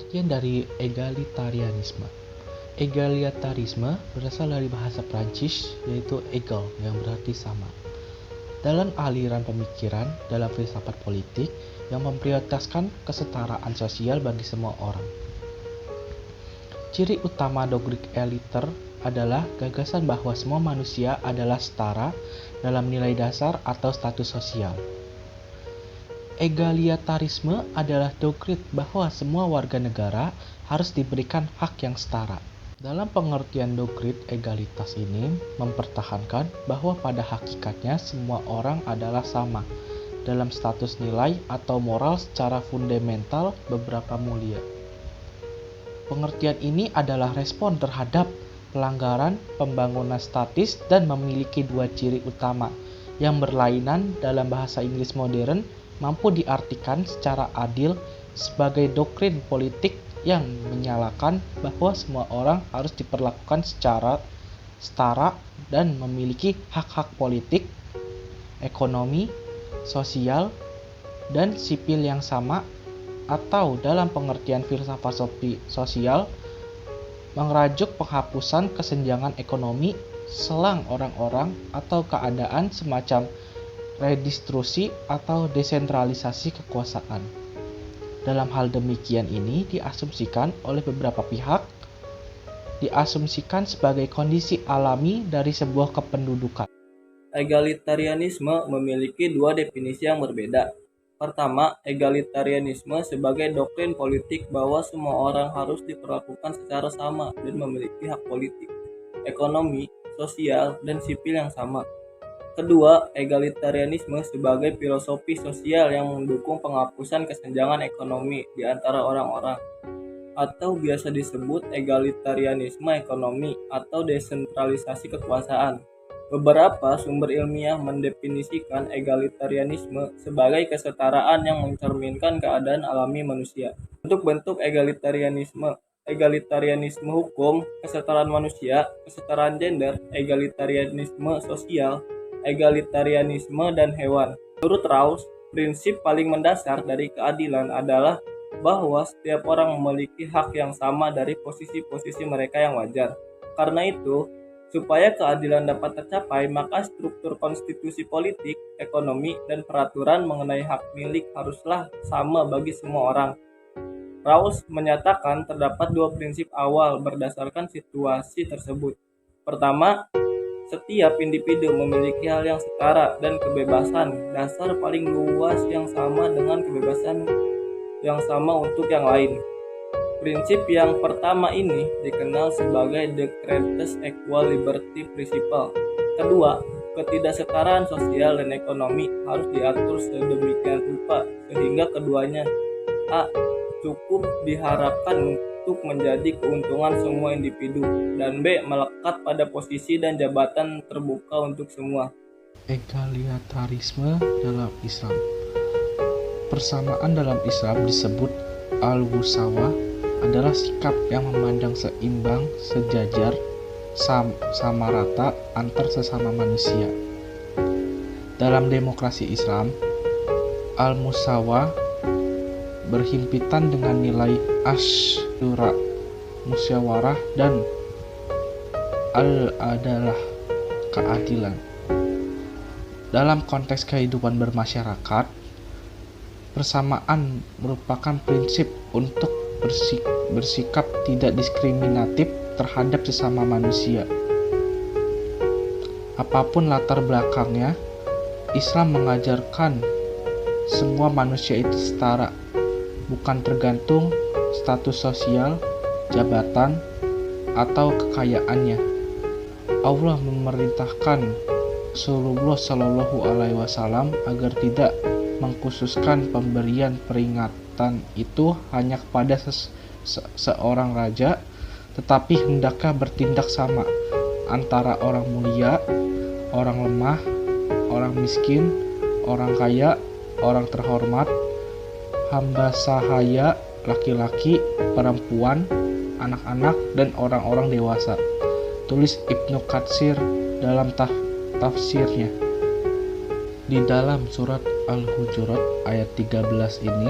Pengertian dari egalitarianisme. Egalitarisme berasal dari bahasa Prancis, yaitu égal yang berarti sama. Dalam aliran pemikiran dalam filsafat politik yang memprioritaskan kesetaraan sosial bagi semua orang. Ciri utama dogrik eliter adalah gagasan bahwa semua manusia adalah setara dalam nilai dasar atau status sosial. Egalitarisme adalah doktrin bahwa semua warga negara harus diberikan hak yang setara. Dalam pengertian doktrin egalitas ini mempertahankan bahwa pada hakikatnya semua orang adalah sama dalam status nilai atau moral secara fundamental beberapa mulia. Pengertian ini adalah respon terhadap pelanggaran pembangunan statis dan memiliki dua ciri utama yang berlainan. Dalam bahasa Inggris modern mampu diartikan secara adil sebagai doktrin politik yang menyalakan bahwa semua orang harus diperlakukan secara setara dan memiliki hak-hak politik, ekonomi, sosial, dan sipil yang sama, atau dalam pengertian filsafat sosial merajuk penghapusan kesenjangan ekonomi, selang orang-orang atau keadaan semacam redistribusi atau desentralisasi kekuasaan. Dalam hal demikian ini diasumsikan oleh beberapa pihak sebagai kondisi alami dari sebuah kependudukan. Egalitarianisme memiliki dua definisi yang berbeda. Pertama, egalitarianisme sebagai doktrin politik bahwa semua orang harus diperlakukan secara sama dan memiliki hak politik, ekonomi, sosial, dan sipil yang sama. Kedua, egalitarianisme sebagai filosofi sosial yang mendukung penghapusan kesenjangan ekonomi di antara orang-orang, atau biasa disebut egalitarianisme ekonomi atau desentralisasi kekuasaan. Beberapa sumber ilmiah mendefinisikan egalitarianisme sebagai kesetaraan yang mencerminkan keadaan alami manusia. Bentuk-bentuk egalitarianisme hukum, kesetaraan manusia, kesetaraan gender, egalitarianisme sosial, egalitarianisme dan hewan. Menurut Rawls, prinsip paling mendasar dari keadilan adalah bahwa setiap orang memiliki hak yang sama dari posisi-posisi mereka yang wajar. Karena itu, supaya keadilan dapat tercapai, maka struktur konstitusi politik, ekonomi, dan peraturan mengenai hak milik haruslah sama bagi semua orang. Rawls menyatakan terdapat dua prinsip awal berdasarkan situasi tersebut. Pertama, setiap individu memiliki hal yang setara dan kebebasan dasar paling luas yang sama dengan kebebasan yang sama untuk yang lain. Prinsip yang pertama ini dikenal sebagai the greatest equal liberty principle. Kedua, ketidaksetaraan sosial dan ekonomi harus diatur sedemikian rupa sehingga keduanya a. cukup diharapkan untuk menjadi keuntungan semua individu, dan b. melekat pada posisi dan jabatan terbuka untuk semua. Egalitarisme dalam Islam. Persamaan dalam Islam disebut al-musawah adalah sikap yang memandang seimbang, sejajar, sama rata antar sesama manusia. Dalam demokrasi Islam, al-musawah berhimpitan dengan nilai asyura, musyawarah, dan al-adalah, keadilan. Dalam konteks kehidupan bermasyarakat, persamaan merupakan prinsip untuk bersikap tidak diskriminatif terhadap sesama manusia. Apapun latar belakangnya, Islam mengajarkan semua manusia itu setara, bukan tergantung status sosial, jabatan, atau kekayaannya. Allah memerintahkan Rasulullah Shallallahu Alaihi Wasallam agar tidak mengkhususkan pemberian peringatan itu hanya kepada seorang raja, tetapi hendaknya bertindak sama antara orang mulia, orang lemah, orang miskin, orang kaya, orang terhormat, hamba sahaya, laki-laki, perempuan, anak-anak, dan orang-orang dewasa. Tulis Ibnu Katsir dalam tafsirnya. Di dalam surat Al-Hujurat ayat 13 ini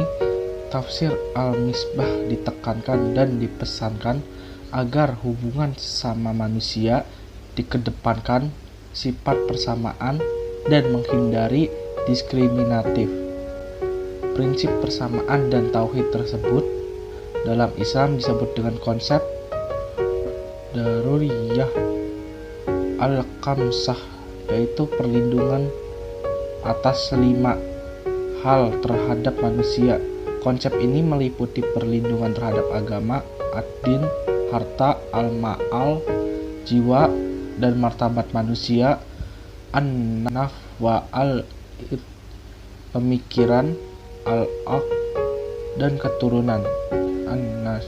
Tafsir Al-Misbah ditekankan dan dipesankan agar hubungan sesama manusia dikedepankan sifat persamaan dan menghindari diskriminatif. Prinsip persamaan dan tauhid tersebut dalam Islam disebut dengan konsep daruriyah al-khamsah, yaitu perlindungan atas 5 hal terhadap manusia. Konsep ini meliputi perlindungan terhadap agama, ad-din, harta, al-ma'al, jiwa dan martabat manusia, an-naf wa al-id, pemikiran, al-aq, dan keturunan, an-nas.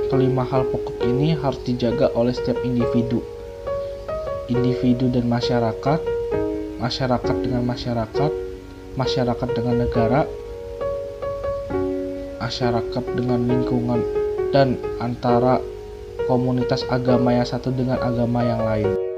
Kelima hal pokok ini harus dijaga oleh setiap individu dan masyarakat, masyarakat dengan masyarakat, masyarakat dengan negara, masyarakat dengan lingkungan, dan antara komunitas agama yang satu dengan agama yang lain.